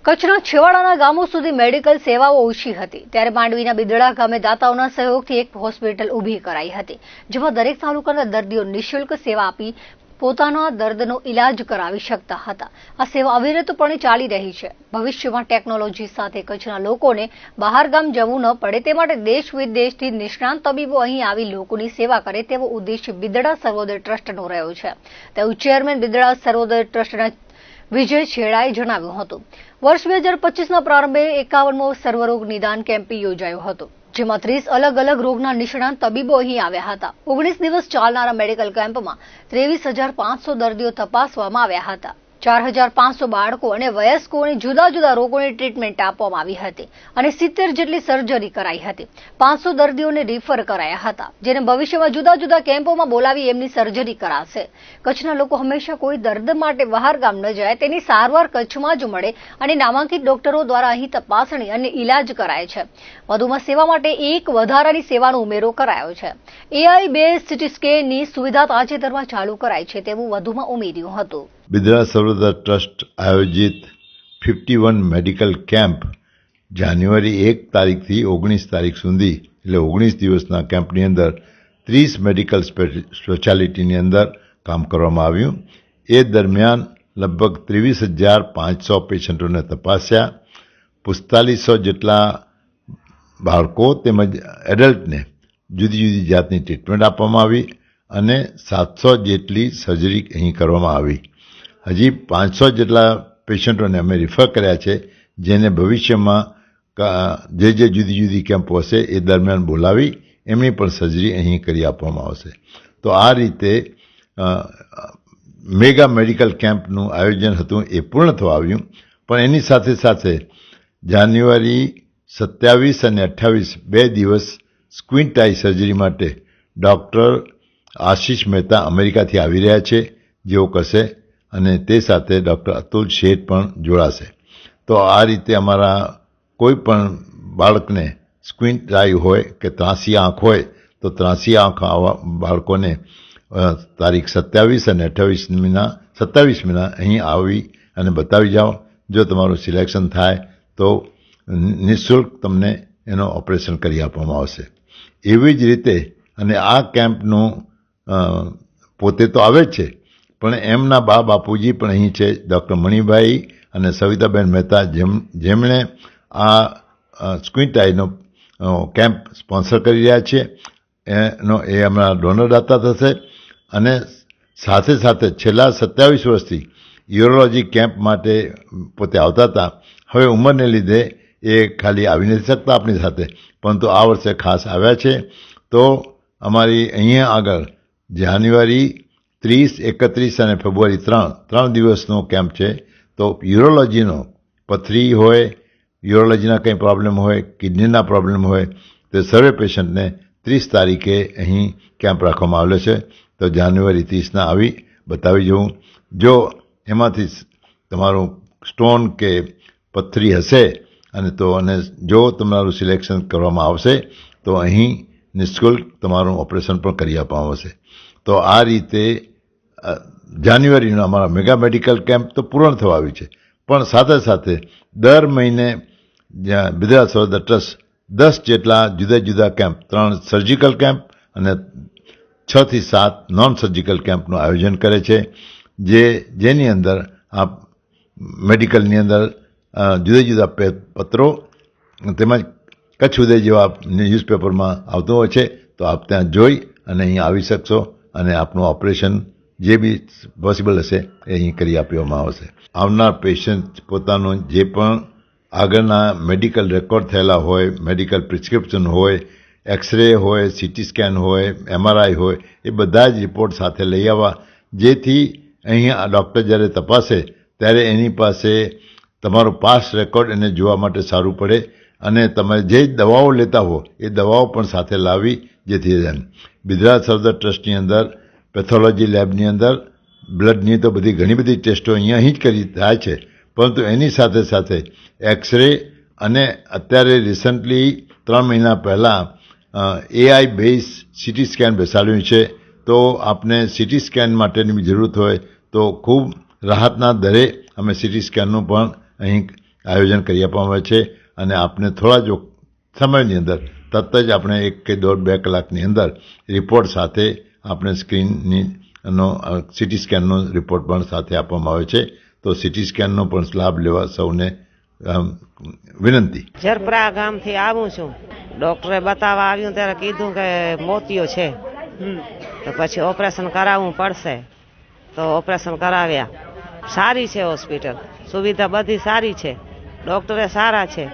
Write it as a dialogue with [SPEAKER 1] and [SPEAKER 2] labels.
[SPEAKER 1] કચ્છના છેવાડાના ગામો સુધી મેડિકલ સેવાઓ ઓછી હતી ત્યારે માંડવીના બિદડા ગામે દાતાઓના સહયોગથી એક હોસ્પિટલ ઊભી કરાઈ હતી જેમાં દરેક તાલુકાના દર્દીઓ નિઃશુલ્ક સેવા આપી પોતાના દર્દનો ઇલાજ કરાવી શકતા હતા। આ સેવા અવિરતપણે ચાલી રહી છે। ભવિષ્યમાં ટેકનોલોજી સાથે કચ્છના લોકોને બહાર ગામ જવું ન પડે તે માટે દેશ વિદેશથી નિષ્ણાંત તબીબો અહીં આવી લોકોની સેવા કરે તેવો ઉદ્દેશ્ય બિદડા સર્વોદય ટ્રસ્ટનો રહ્યો છે તેવું ચેરમેન બિદડા સર્વોદય ટ્રસ્ટના વિજય છેડાએ જણાવ્યું હતું। વર્ષ 2025ના પ્રારંભે 51મો સર્વરોગ નિદાન કેમ્પ યોજાયો હતો જેમાં 30 અલગ અલગ રોગના નિષ્ણાંત તબીબો અહીં આવ્યા હતા। 19 દિવસ ચાલનારા મેડિકલ કેમ્પમાં 23,500 દર્દીઓ તપાસવામાં આવ્યા હતા। 4,500 બાળકો અને વયસ્કોને જુદા જુદા રોગોની ટ્રીટમેન્ટ આપવામાં આવી હતી અને 70 જેટલી સર્જરી કરાઈ હતી। 500 દર્દીઓને રિફર કરાયા હતા જેને ભવિષ્યમાં જુદા જુદા કેમ્પોમાં બોલાવી એમની સર્જરી કરાશે। કચ્છના લોકો હંમેશા કોઈ દર્દ માટે બહાર ગામ ન જાય તેની સારવાર કચ્છમાં જ મળે અને નામાંકિત ડોક્ટરો દ્વારા અહીં તપાસણી અને ઇલાજ કરાય છે। વધુમાં સેવા માટે એક વધારાની સેવાનો ઉમેરો કરાયો છે। AI બેઝ સિટી સ્કેનની સુવિધા તાજેતરમાં ચાલુ કરાઈ છે તેવું વધુમાં ઉમેર્યું હતું।
[SPEAKER 2] બિદડા સર્વોદય ટ્રસ્ટ આયોજિત 51 મેડિકલ કેમ્પ જાન્યુઆરી 1 તારીખથી 19 તારીખ સુધી એટલે 19 દિવસના કેમ્પની અંદર 30 મેડિકલ સ્પેશિયાલિટીની અંદર કામ કરવામાં આવ્યું। એ દરમિયાન લગભગ 23,500 પેશન્ટોને તપાસ્યા। 4500 જેટલા બાળકો તેમજ એડલ્ટને જુદી જુદી જાતની ટ્રીટમેન્ટ આપવામાં આવી અને 700 જેટલી સર્જરી અહીં કરવામાં આવી। હજી 500 જેટલા પેશન્ટોને અમે રિફર કર્યા છે જેને ભવિષ્યમાં જે જુદી જુદી કેમ્પો હશે એ દરમિયાન બોલાવી એમની પણ સર્જરી અહીં કરી આપવામાં આવશે। તો આ રીતે મેગા મેડિકલ કેમ્પનું આયોજન હતું એ પૂર્ણ થવા આવ્યું પણ એની સાથે સાથે જાન્યુઆરી 27 અને 28 2 દિવસ સ્ક્વિન્ટ આઈ સર્જરી માટે ડૉક્ટર આશિષ મહેતા અમેરિકાથી આવી રહ્યા છે જેઓ કરશે અને તે સાથે ડૉક્ટર અતુલ શેઠ પણ જોડાશે। તો આ રીતે અમારા કોઈ પણ બાળકને સ્ક્વિન્ટ આઈ હોય કે ત્રાંસી આંખ હોય તો ત્રાંસી આંખ આવા બાળકોને તારીખ 27 અને 28મીના અહીં આવી અને બતાવી જાઓ। જો તમારું સિલેક્શન થાય તો નિઃશુલ્ક તમને એનો ઓપરેશન કરી આપવામાં આવશે। એવી જ રીતે અને આ કેમ્પનું પોતે તો આવે જ છે પણ એમના બા બાપુજી પણ અહીં છે ડૉક્ટર મણિભાઈ અને સવિતાબેન મહેતા જેમણે આ સ્ક્વિન્ટ આઈનો કેમ્પ સ્પોન્સર કરી રહ્યા છે એ હમણાં ડોનર દાતા થશે અને સાથે સાથે છેલ્લા 27 વર્ષથી યુરોલોજી કેમ્પ માટે પોતે આવતા હતા। હવે ઉંમરને લીધે એ ખાલી આવી નથી શકતા આપણી સાથે પરંતુ આ વર્ષે ખાસ આવ્યા છે। તો અમારી અહીંયા આગળ જાન્યુઆરી 30, 31 અને ફેબ્રુઆરી 3 દિવસનો કેમ્પ છે। તો યુરોલોજીનો પથરી હોય યુરોલોજીના કંઈ પ્રોબ્લેમ હોય કિડનીના પ્રોબ્લેમ હોય તો સર્વે પેશન્ટને 30 તારીખે અહીં કેમ્પ રાખવામાં આવેલો છે। તો જાન્યુઆરી 30ના આવી બતાવી જવું। જો એમાંથી તમારું સ્ટોન કે પથરી હશે અને જો તમારું સિલેક્શન કરવામાં આવશે તો અહીં નિઃશુલ્ક તમારું ઓપરેશન પણ કરી આપવામાં આવશે। તો આ રીતે જાન્યુઆરીનો અમારા મેગા મેડિકલ કેમ્પ તો પૂર્ણ થવા આવ્યું છે પણ સાથે સાથે દર મહિને બિદડા સર્વોદય ટ્રસ્ટ 10 જેટલા જુદા જુદા કેમ્પ 3 સર્જિકલ કેમ્પ અને 6 થી 7 નોન સર્જિકલ કેમ્પનું આયોજન કરે છે જેની અંદર આ મેડિકલની અંદર જુદા જુદા પત્રો તેમજ કચ્છ ઉદય જેવા ન્યૂઝપેપરમાં આવતું હોય છે તો આપ ત્યાં જોઈ અને અહીં આવી શકશો અને આપનું ઓપરેશન જે બી પોસિબલ હશે એ અહીં કરી આપવામાં આવશે। આવનાર પેશન્ટ પોતાનું જે પણ આગળના મેડિકલ રેકોર્ડ થયેલા હોય મેડિકલ પ્રિસ્ક્રિપ્શન હોય એક્સરે હોય સીટી સ્કેન હોય MRI હોય એ બધા જ રિપોર્ટ સાથે લઈ આવવા જેથી અહીં આ ડૉક્ટર જ્યારે તપાસે ત્યારે એની પાસે તમારો પાસ્ટ રેકોર્ડ એને જોવા માટે સારું પડે અને તમે જે દવાઓ લેતા હો એ દવાઓ પણ સાથે લાવી જેથી બિદડા સર્વોદય ટ્રસ્ટની અંદર પેથોલોજી લેબની અંદર બ્લડની તો ઘણી બધી ટેસ્ટો અહીં જ કરી થાય છે પરંતુ એની સાથે સાથે એક્સરે અને અત્યારે રિસન્ટલી 3 મહિના પહેલાં AI બેઝ સિટી સ્કેન બેસાડ્યું છે। તો આપને સિટી સ્કેન માટેની જરૂરત હોય તો ખૂબ રાહતના દરે અમે સિટી સ્કેનનું પણ અહીં આયોજન કરી આપવામાં આવે છે અને આપને થોડા જ સમયની અંદર તરત જ આપણે 1 કે 1.5-2 કલાકની અંદર રિપોર્ટ સાથે આપણે સ્ક્રીનની સીટી સ્કેનનો રિપોર્ટ પણ સાથે આપવામાં આવે છે. તો સીટી સ્કેનનો પણ લાભ લેવા સૌને વિનંતી.
[SPEAKER 3] જરપરા ગામથી આવું છું. ડોક્ટરે બતાવવા આવ્યું ત્યારે કીધું કે મોતિયો છે, તો પછી ઓપરેશન કરાવવું પડશે. તો ઓપરેશન કરાવ્યા. સારી છે હોસ્પિટલ, સુવિધા બધી સારી છે, ડોક્ટરે સારા છે.